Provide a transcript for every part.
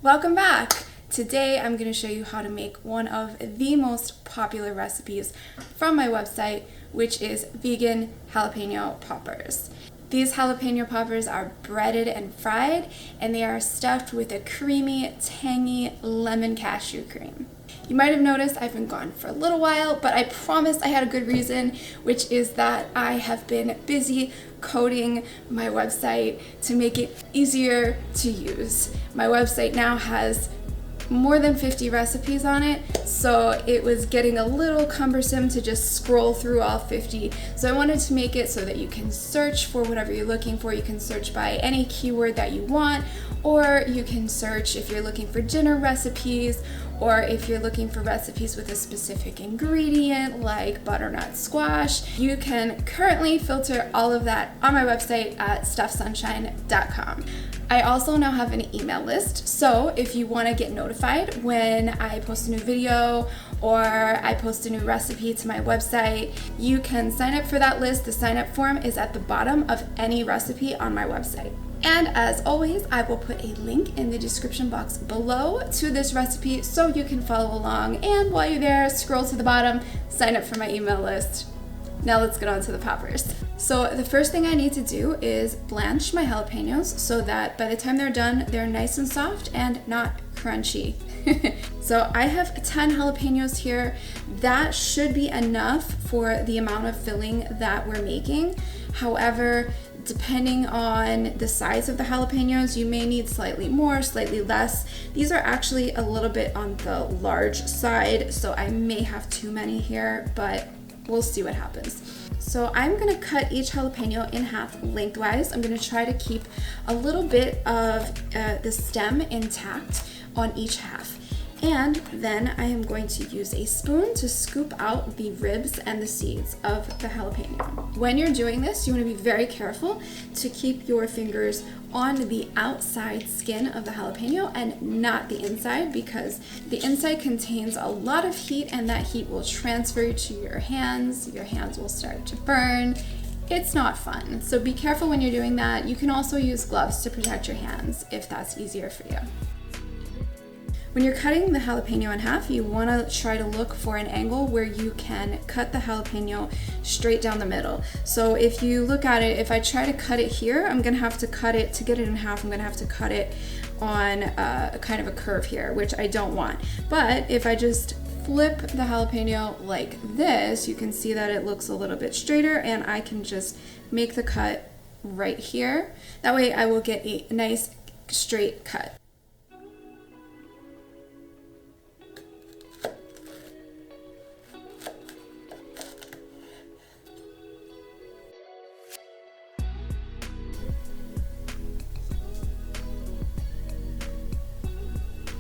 Welcome back! Today I'm going to show you how to make one of the most popular recipes from my website, which is vegan jalapeno poppers. These jalapeno poppers are breaded and fried, and they are stuffed with a creamy, tangy lemon cashew cream. You might have noticed I've been gone for a little while, but I promised I had a good reason, which is that I have been busy coding my website to make it easier to use. My website now has more than 50 recipes on it, so it was getting a little cumbersome to just scroll through all 50. So I wanted to make it so that you can search for whatever you're looking for. You can search by any keyword that you want, or you can search if you're looking for dinner recipes, or if you're looking for recipes with a specific ingredient like butternut squash. You can currently filter all of that on my website at stuffsunshine.com. I also now have an email list, so if you want to get notified when I post a new video or I post a new recipe to my website, you can sign up for that list. The sign up form is at the bottom of any recipe on my website. And as always, I will put a link in the description box below to this recipe so you can follow along. And while you're there, scroll to the bottom, sign up for my email list. Now let's get on to the poppers. So the first thing I need to do is blanch my jalapenos so that by the time they're done, they're nice and soft and not crunchy. So I have 10 jalapenos here. That should be enough for the amount of filling that we're making. However, depending on the size of the jalapenos, you may need slightly more, slightly less. These are actually a little bit on the large side, so I may have too many here, but we'll see what happens. So I'm gonna cut each jalapeno in half lengthwise. I'm gonna try to keep a little bit of the stem intact on each half. And then I am going to use a spoon to scoop out the ribs and the seeds of the jalapeno. When you're doing this, you want to be very careful to keep your fingers on the outside skin of the jalapeno and not the inside, because the inside contains a lot of heat and that heat will transfer to your hands. Your hands will start to burn. It's not fun. So be careful when you're doing that. You can also use gloves to protect your hands if that's easier for you. When you're cutting the jalapeno in half, you want to try to look for an angle where you can cut the jalapeno straight down the middle. So if you look at it, if I try to cut it here, I'm going to have to cut it, to get it in half, I'm going to have to cut it on a kind of a curve here, which I don't want. But if I just flip the jalapeno like this, you can see that it looks a little bit straighter, and I can just make the cut right here. That way I will get a nice straight cut.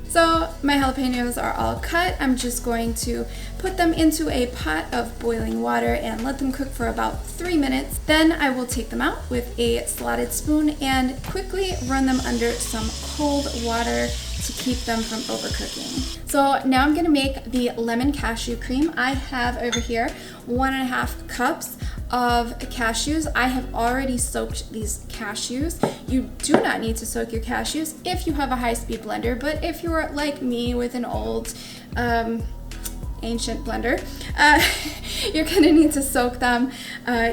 So my jalapenos are all cut. I'm just going to put them into a pot of boiling water and let them cook for about 3 minutes. Then I will take them out with a slotted spoon and quickly run them under some cold water to keep them from overcooking. So now I'm gonna make the lemon cashew cream. I have over here 1.5 cups of cashews. I have already soaked these cashews. You do not need to soak your cashews if you have a high-speed blender, but if you're like me with an old ancient blender, you're gonna need to soak them.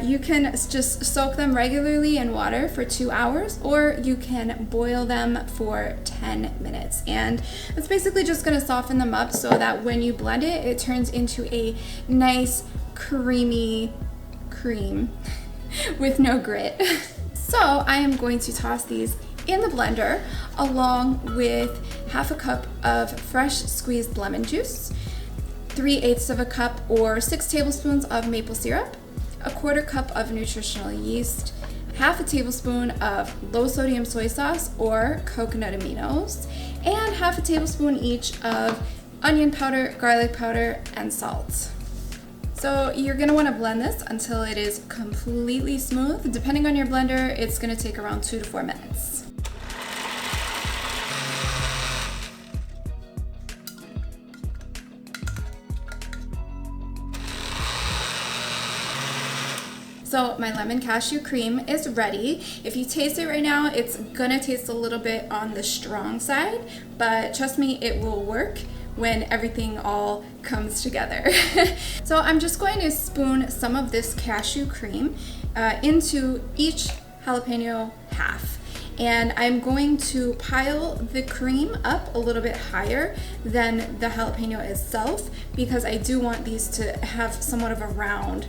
You can just soak them regularly in water for 2 hours, or you can boil them for 10 minutes. And it's basically just gonna soften them up so that when you blend it, it turns into a nice creamy cream with no grit. So I am going to toss these in the blender along with 1/2 cup of fresh squeezed lemon juice, 3/8 of a cup or 6 tablespoons of maple syrup, 1/4 cup of nutritional yeast, 1/2 tablespoon of low sodium soy sauce or coconut aminos, and 1/2 tablespoon each of onion powder, garlic powder, and salt. So you're gonna wanna blend this until it is completely smooth. Depending on your blender, it's gonna take around 2 to 4 minutes. So my lemon cashew cream is ready. If you taste it right now, it's gonna taste a little bit on the strong side, but trust me, it will work when everything all comes together. So I'm just going to spoon some of this cashew cream into each jalapeno half. And I'm going to pile the cream up a little bit higher than the jalapeno itself because I do want these to have somewhat of a round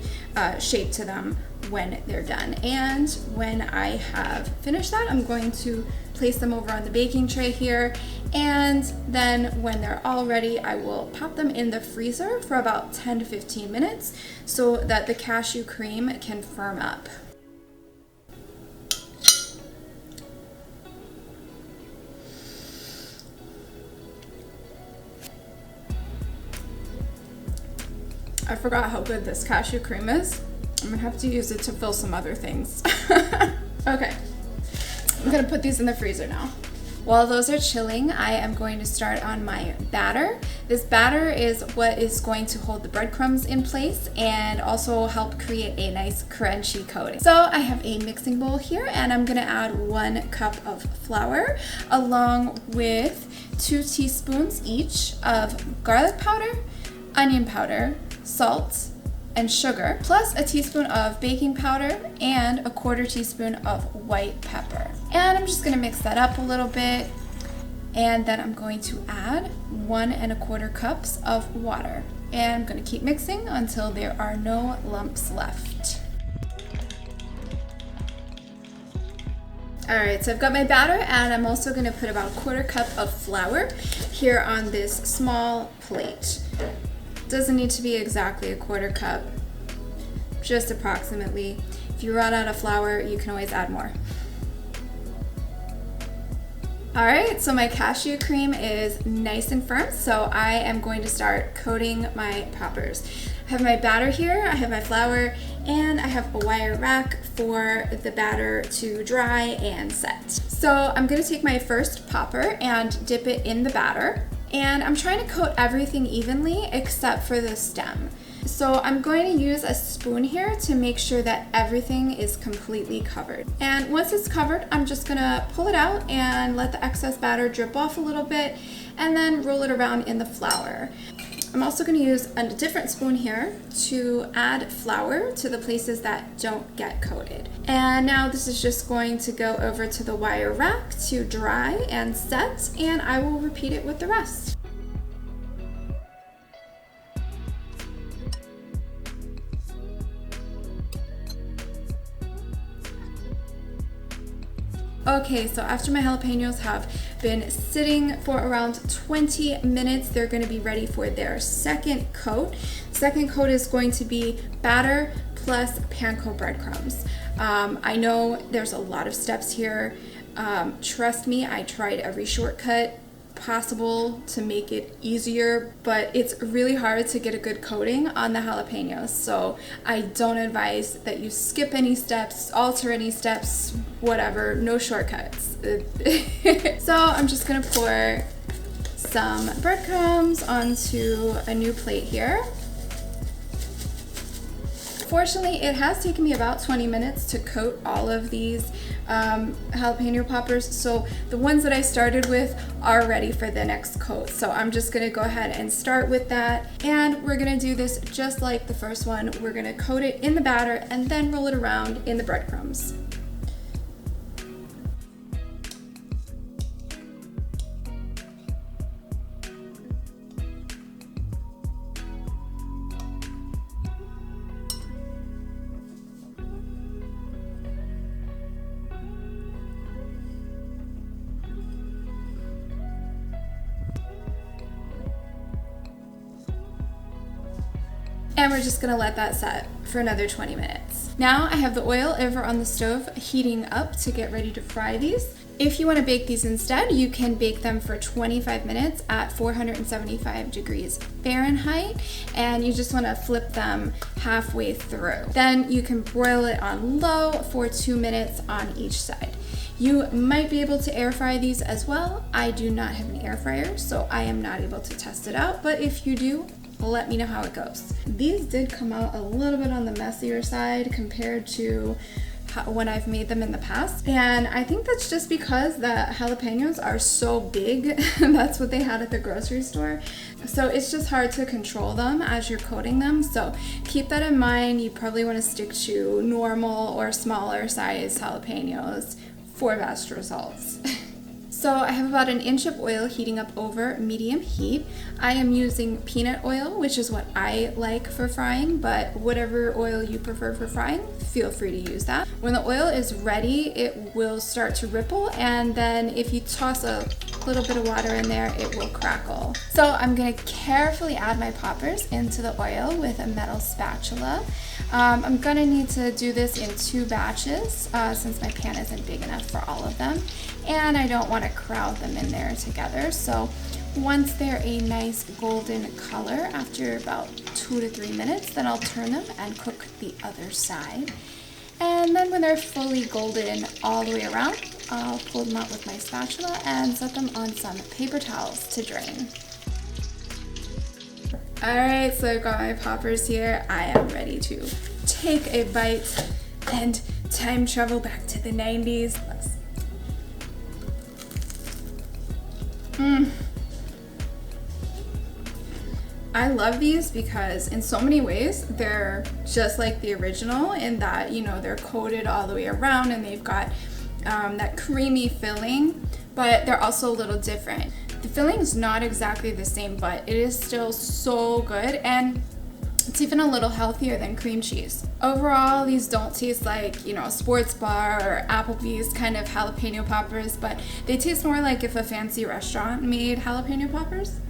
shape to them when they're done. And when I have finished that, I'm going to place them over on the baking tray here. And then when they're all ready, I will pop them in the freezer for about 10 to 15 minutes so that the cashew cream can firm up. I forgot how good this cashew cream is. I'm gonna have to use it to fill some other things. Okay, I'm gonna put these in the freezer now. While those are chilling, I am going to start on my batter. This batter is what is going to hold the breadcrumbs in place and also help create a nice crunchy coating. So I have a mixing bowl here and I'm gonna add 1 cup of flour along with 2 teaspoons each of garlic powder, onion powder, salt, and sugar, plus a teaspoon of baking powder and a 1/4 teaspoon of white pepper. And I'm just gonna mix that up a little bit. And then I'm going to add 1 1/4 cups of water. And I'm gonna keep mixing until there are no lumps left. All right, so I've got my batter and I'm also gonna put about 1/4 cup of flour here on this small plate. Doesn't need to be exactly a 1/4 cup, just approximately. If you run out of flour, you can always add more. All right, so my cashew cream is nice and firm, so I am going to start coating my poppers. I have my batter here, I have my flour, and I have a wire rack for the batter to dry and set. So I'm gonna take my first popper and dip it in the batter. And I'm trying to coat everything evenly except for the stem. So I'm going to use a spoon here to make sure that everything is completely covered. And once it's covered, I'm just gonna pull it out and let the excess batter drip off a little bit and then roll it around in the flour. I'm also going to use a different spoon here to add flour to the places that don't get coated. And now this is just going to go over to the wire rack to dry and set, and I will repeat it with the rest. Okay, so after my jalapenos have been sitting for around 20 minutes, they're going to be ready for their second coat. Second coat is going to be batter plus panko breadcrumbs. I know there's a lot of steps here. Trust me, I tried every shortcut possible to make it easier, but it's really hard to get a good coating on the jalapenos, so I don't advise that you skip any steps, alter any steps, whatever, no shortcuts. So I'm just gonna pour some breadcrumbs onto a new plate here. Fortunately, it has taken me about 20 minutes to coat all of these jalapeno poppers, so the ones that I started with are ready for the next coat. So I'm just gonna go ahead and start with that, and we're gonna do this just like the first one. We're gonna coat it in the batter and then roll it around in the breadcrumbs. And we're just gonna let that set for another 20 minutes. Now I have the oil over on the stove heating up to get ready to fry these. If you wanna bake these instead, you can bake them for 25 minutes at 475 degrees Fahrenheit, and you just wanna flip them halfway through. Then you can broil it on low for 2 minutes on each side. You might be able to air fry these as well. I do not have an air fryer, so I am not able to test it out, but if you do, let me know how it goes. These did come out a little bit on the messier side compared to when I've made them in the past, and I think that's just because the jalapenos are so big. That's what they had at the grocery store, so it's just hard to control them as you're coating them, so keep that in mind. You probably want to stick to normal or smaller size jalapenos for best results. So I have about 1 inch of oil heating up over medium heat. I am using peanut oil, which is what I like for frying, but whatever oil you prefer for frying, feel free to use that. When the oil is ready, it will start to ripple, and then if you toss a little bit of water in there, it will crackle. So I'm gonna carefully add my poppers into the oil with a metal spatula. I'm gonna need to do this in 2 batches since my pan isn't big enough for all of them, and I don't want to crowd them in there together. So once they're a nice golden color, after about 2 to 3 minutes, then I'll turn them and cook the other side. And then when they're fully golden all the way around, I'll pull them out with my spatula and set them on some paper towels to drain. Alright, so I've got my poppers here. I am ready to take a bite and time travel back to the 90s. I love these because in so many ways they're just like the original in that, you know, they're coated all the way around and they've got that creamy filling, but they're also a little different. The filling is not exactly the same, but it is still so good, and it's even a little healthier than cream cheese. Overall, these don't taste like, you know, a sports bar or Applebee's kind of jalapeno poppers, but they taste more like if a fancy restaurant made jalapeno poppers.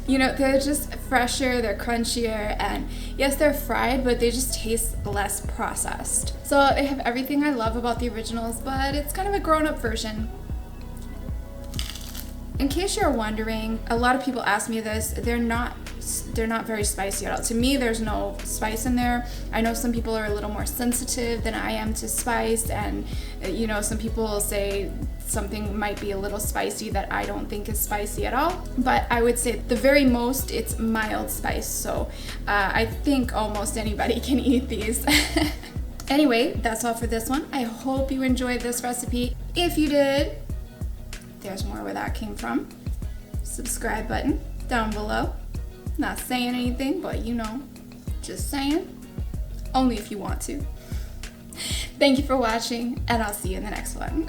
You know, they're just fresher, they're crunchier, and yes, they're fried, but they just taste less processed. So they have everything I love about the originals, but it's kind of a grown-up version. In case you're wondering, a lot of people ask me this, they're not very spicy at all. To me, there's no spice in there. I know some people are a little more sensitive than I am to spice, and you know, some people will say something might be a little spicy that I don't think is spicy at all, but I would say the very most it's mild spice, so I think almost anybody can eat these. Anyway, that's all for this one. I hope you enjoyed this recipe. If you did, there's more where that came from. Subscribe button down below. Not saying anything, but you know, just saying. Only if you want to. Thank you for watching, and I'll see you in the next one.